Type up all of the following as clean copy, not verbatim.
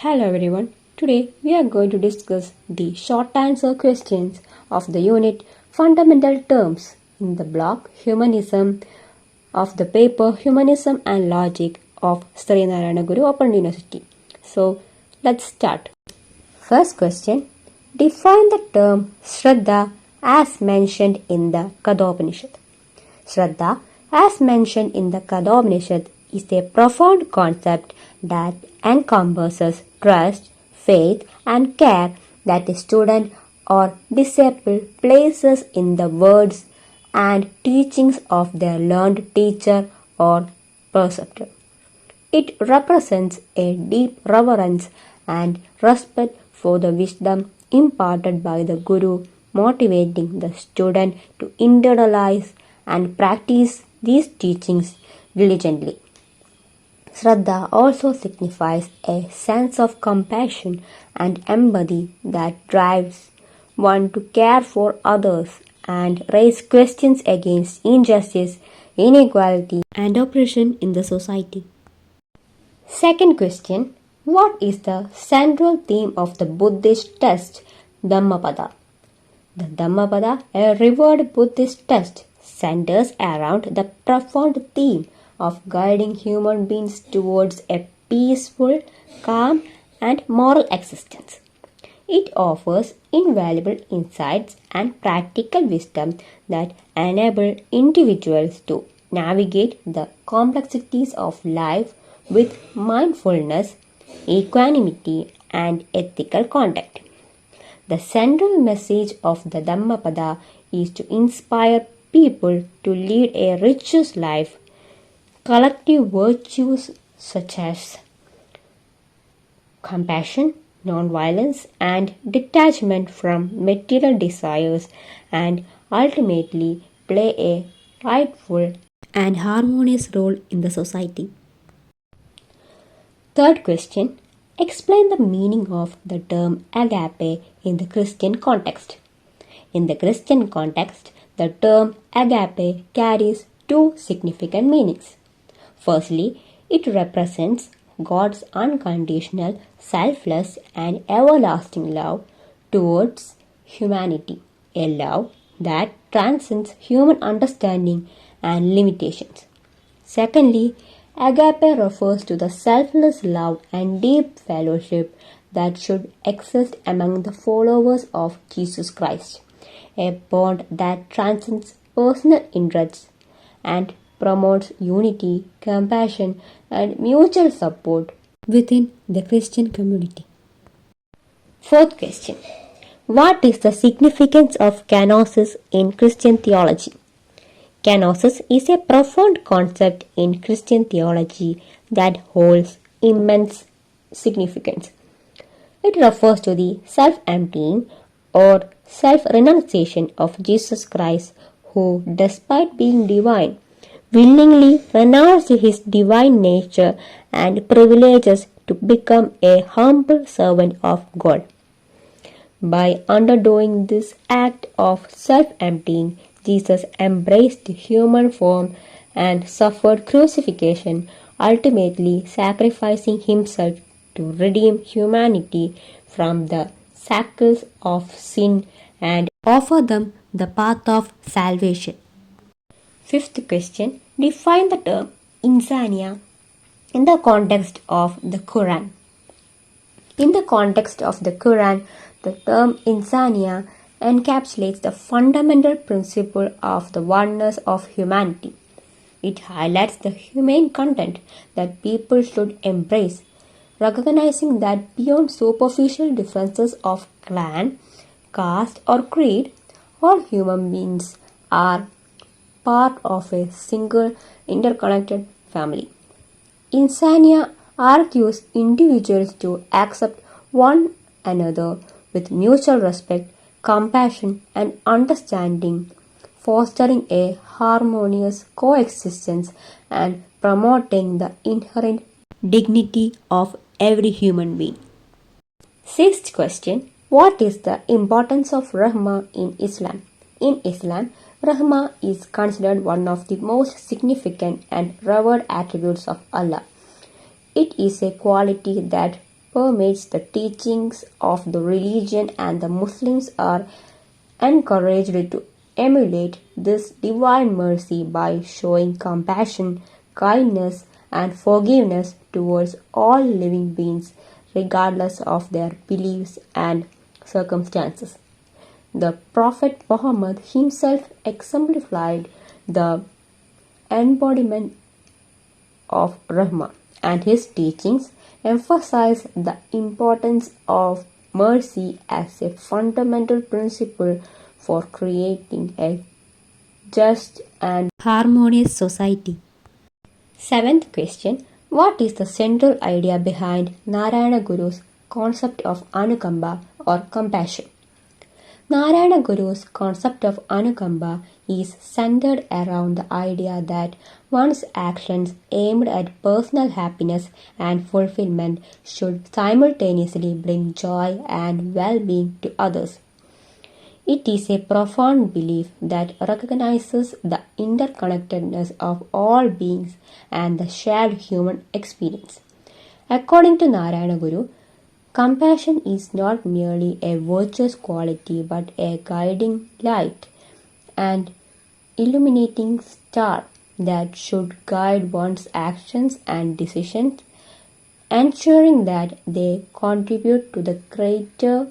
Hello everyone. Today we are going to discuss the short answer questions of the unit Fundamental Terms in the block Humanism of the paper Humanism and Logic of Srinarayana Guru Open University. So let's start. First question. Define the term Shraddha as mentioned in the Kathopanishad. Shraddha, as mentioned in the Kathopanishad, is a profound concept that encompasses trust, faith, and care that a student or disciple places in the words and teachings of their learned teacher or preceptor. It represents a deep reverence and respect for the wisdom imparted by the Guru, motivating the student to internalize and practice these teachings diligently. Shraddha also signifies a sense of compassion and empathy that drives one to care for others and raise questions against injustice, inequality, and oppression in the society. Second question. What is the central theme of the Buddhist text Dhammapada? The Dhammapada, a revered Buddhist text, centers around the profound theme of guiding human beings towards a peaceful, calm, and moral existence. It offers invaluable insights and practical wisdom that enable individuals to navigate the complexities of life with mindfulness, equanimity, and ethical conduct. The central message of the Dhammapada is to inspire people to lead a righteous life. Collective virtues such as compassion, non-violence, and detachment from material desires and ultimately play a rightful and harmonious role in the society. Third question. Explain the meaning of the term agape in the Christian context. In the Christian context, the term agape carries two significant meanings. Firstly, it represents God's unconditional, selfless, and everlasting love towards humanity, a love that transcends human understanding and limitations. Secondly, agape refers to the selfless love and deep fellowship that should exist among the followers of Jesus Christ, a bond that transcends personal interests and promotes unity, compassion, and mutual support within the Christian community. Fourth question. What is the significance of kenosis in Christian theology? Kenosis is a profound concept in Christian theology that holds immense significance. It refers to the self-emptying or self-renunciation of Jesus Christ, who, despite being divine, willingly renounced his divine nature and privileges to become a humble servant of God. By undergoing this act of self-emptying, Jesus embraced human form and suffered crucifixion, ultimately sacrificing himself to redeem humanity from the shackles of sin and offer them the path of salvation. Fifth question. Define the term insania in the context of the Quran. In the context of the Quran, the term insania encapsulates the fundamental principle of the oneness of humanity. It highlights the humane content that people should embrace, recognizing that beyond superficial differences of clan, caste, or creed, all human beings are part of a single interconnected family. Insania argues individuals to accept one another with mutual respect, compassion, and understanding, fostering a harmonious coexistence and promoting the inherent dignity of every human being. Sixth question. What is the importance of Rahma in Islam? In Islam, Rahma is considered one of the most significant and revered attributes of Allah. It is a quality that permeates the teachings of the religion, and the Muslims are encouraged to emulate this divine mercy by showing compassion, kindness, and forgiveness towards all living beings, regardless of their beliefs and circumstances. The Prophet Muhammad himself exemplified the embodiment of Rahmah, and his teachings emphasize the importance of mercy as a fundamental principle for creating a just and harmonious society. Seventh question: what is the central idea behind Narayana Guru's concept of Anukamba or compassion? Narayana Guru's concept of Anukamba is centered around the idea that one's actions aimed at personal happiness and fulfillment should simultaneously bring joy and well-being to others. It is a profound belief that recognizes the interconnectedness of all beings and the shared human experience. According to Narayana Guru, compassion is not merely a virtuous quality but a guiding light and illuminating star that should guide one's actions and decisions, ensuring that they contribute to the greater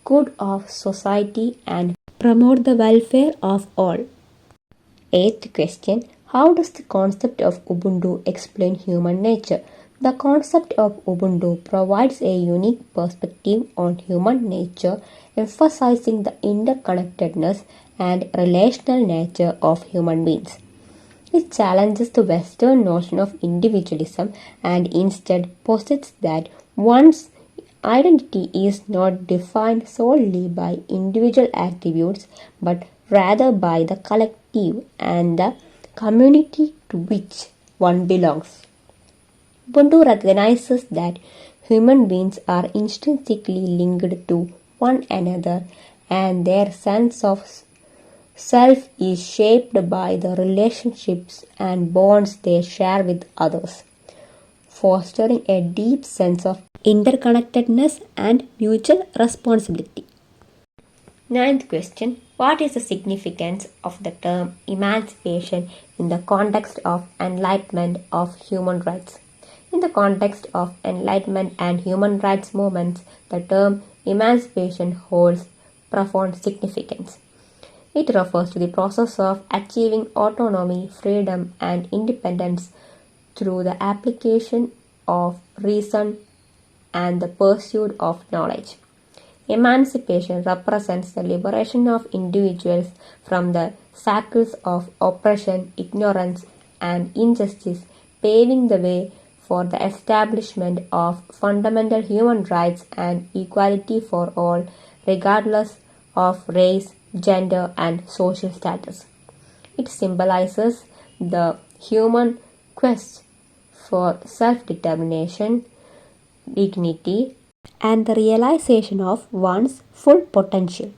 good of society and promote the welfare of all. Eighth question: how does the concept of Ubuntu explain human nature? The concept of Ubuntu provides a unique perspective on human nature, emphasizing the interconnectedness and relational nature of human beings. It challenges the Western notion of individualism and instead posits that one's identity is not defined solely by individual attributes but rather by the collective and the community to which one belongs. Ubuntu recognizes that human beings are intrinsically linked to one another and their sense of self is shaped by the relationships and bonds they share with others, fostering a deep sense of interconnectedness and mutual responsibility. Ninth question: what is the significance of the term emancipation in the context of enlightenment of human rights? In the context of enlightenment and human rights movements, the term emancipation holds profound significance. It refers to the process of achieving autonomy, freedom, and independence through the application of reason and the pursuit of knowledge. Emancipation represents the liberation of individuals from the shackles of oppression, ignorance, and injustice, paving the way for the establishment of fundamental human rights and equality for all, regardless of race, gender, and social status. It symbolizes the human quest for self-determination, dignity, and the realization of one's full potential.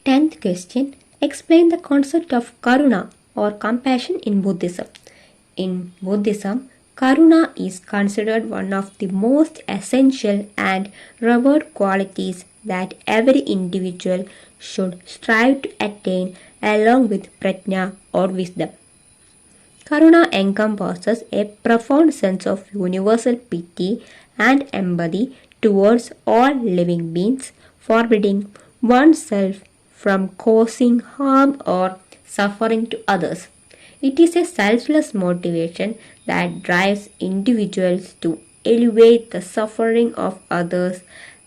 10th question: explain the concept of karuna or compassion in Buddhism. In Buddhism, karuna is considered one of the most essential and revered qualities that every individual should strive to attain along with prajna or wisdom. Karuna encompasses a profound sense of universal pity and empathy towards all living beings, forbidding oneself from causing harm or suffering to others. It is a selfless motivation that drives individuals to elevate the suffering of others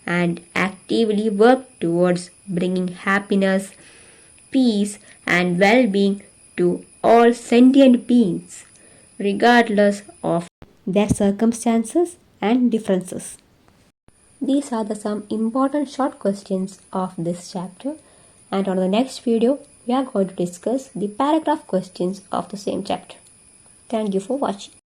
and actively work towards bringing happiness, peace, and well-being to all sentient beings, regardless of their circumstances and differences. These are some important short questions of this chapter, and on the next video, we are going to discuss the paragraph questions of the same chapter. Thank you for watching.